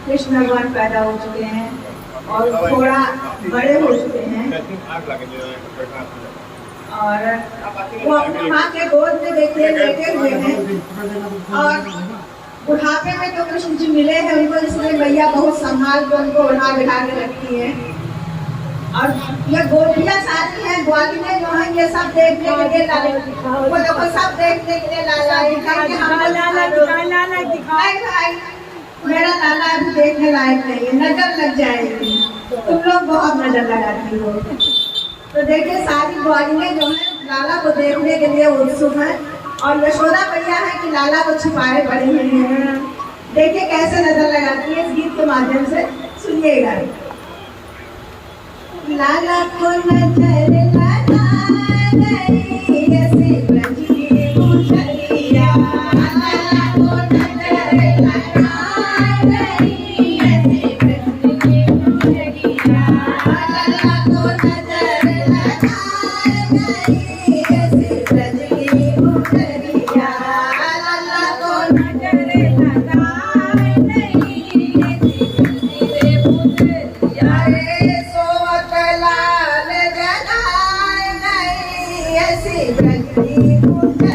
कृष्ण भगवान पैदा हो चुके हैं और थोड़ा बड़े हो चुके हैं और वो अपनी माँ के गोद में देखिए लेटे हुए हैं और बुढ़ापे में तो कृष्ण जी मिले हैं उनको, इसलिए मैया बहुत संभाल के उनको उड़ा बिठा के रखी है। और ये गोपियाँ सारी हैं, ग्वालियर जो हैं, ये सब देखने के लिए लाए, वो देखो सब देखने के लिए लाए मेरा लाला अभी देखने लायक नहीं है, नजर लग जाएगी, तुम लोग बहुत नजर लगाती हो। तो देखिए सारी ग्वालियर जो है लाला को देखने के लिए उत्सुक है और यशोदा भैया है कि लाला को छिपाए पड़े हुए हैं। देखिए कैसे नजर लगाती है, इस गीत के माध्यम से सुनिएगा। लाला को नजर लगा गई ऐसे ब्रज की गुजरिया, लाला को नजर लगा गई ऐसे ब्रज की गुजरिया, लाला को नजर लगा गई ऐसे ब्रज की गुजरिया, लाला को नजर लगा गई ऐसे ब्रज की गुजरिया।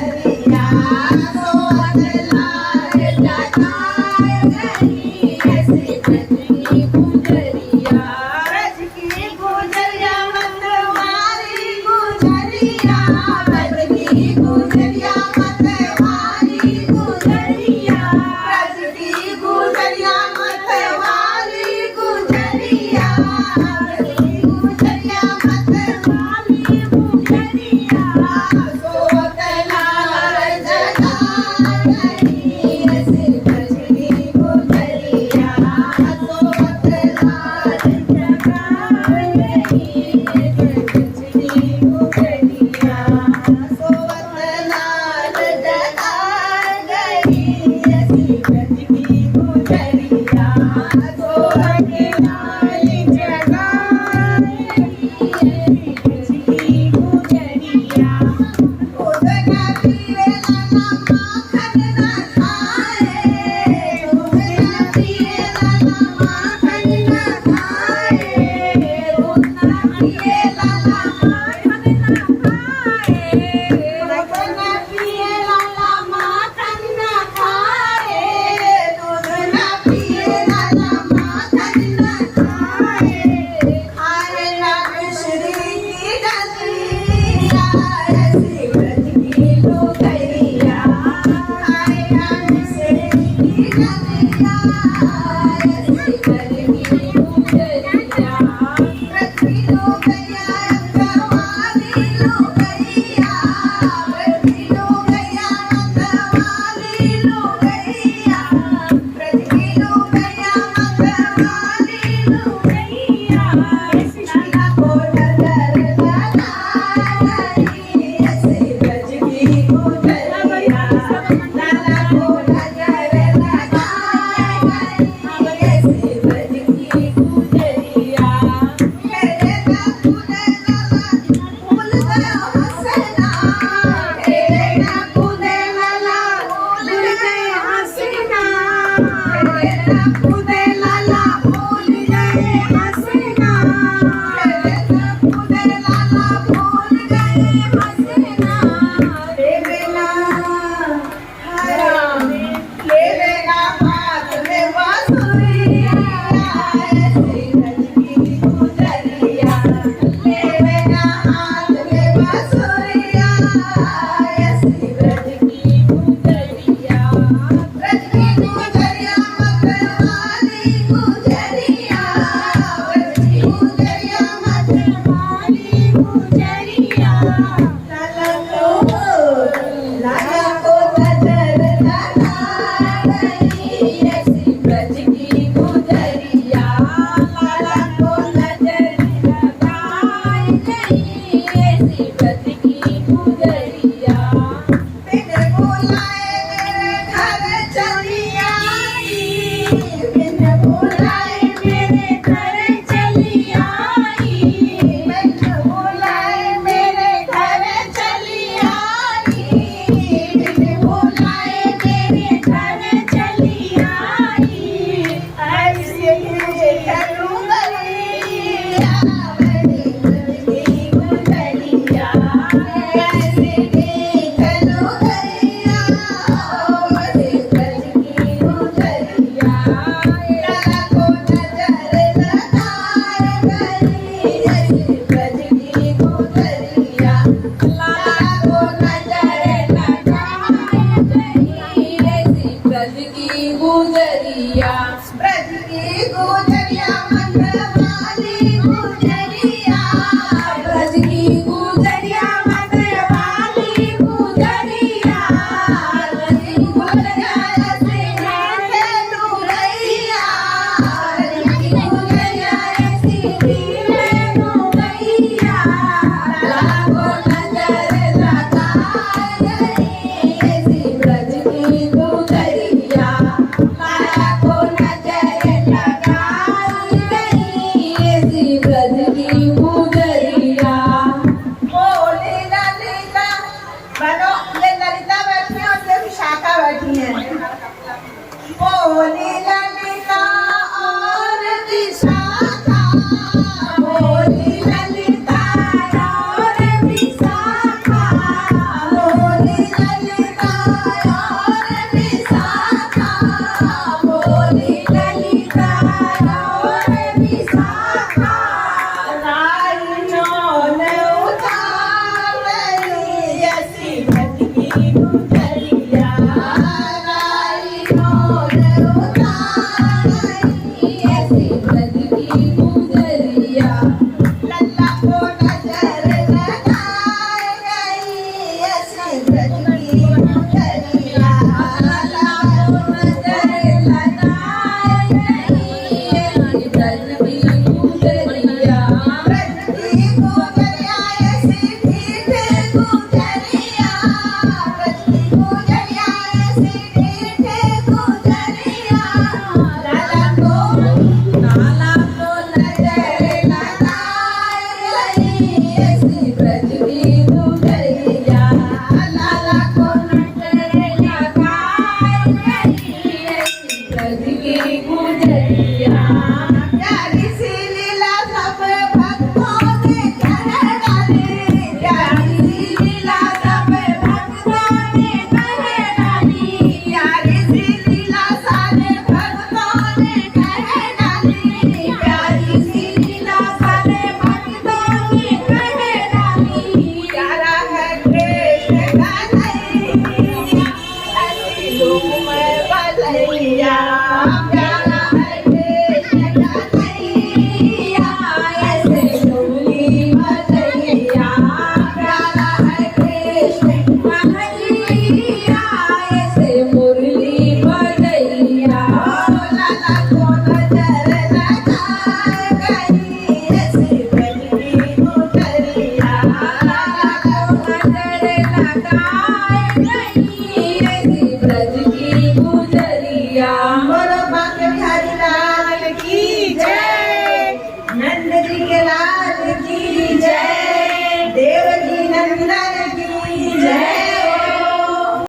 गुजरिया ब्रज की गुजरिया मंत्रवाली गुजरिया ब्रज की गुजरिया मंत्रवाली गुजरिया ब्रज की गुजरिया ऐसे मीठे दूरैया ब्रज की गुजरिया ऐसी मीठे दूरैया लाखों नजर लगाए गई ऐसी ब्रज की गुजरिया लाखों नजर लगाई गई ऐसी ब्रज की गुजरिया बोली ललिता बनो ये ललिता बैठी है और ये विशाखा बैठी है बोली ललिता और विशाखा बोली ललिता और विशाखा बोली ललिता और विशाखा बोली ललिता और विशाखा राइनों ने उतार ली ऐसी ब्रज की गुजरिया राइनों ने उतार ली ऐसी ब्रज की गुजरिया लल्ला को नजर लगाए गई ऐसी ब्रज की गुजरिया लल्ला को नजर लगाई गई ऐसी ब्रज की गुजरिया ब्रज की गुजरिया ऐसी मीठे गुजरिया ब्रज की गुजरिया ऐसी मीठे गुजरिया लाला को लाला को नजर लगाए गई ऐसी ब्रज की गुजरिया लाला को नजर लगाई गई ऐसी ब्रज की गुजरिया प्यारी सी लीला सब भक्तों ने कह डाली प्यारी सी लीला सब भक्तों ने कह डाली प्यारी सी लीला सारे भक्तों ने कह डाली प्यारी सी लीला सारे भक्तों ने कह डाली प्यारा है कृष्ण कन्हैया ऐसी धूम बजैया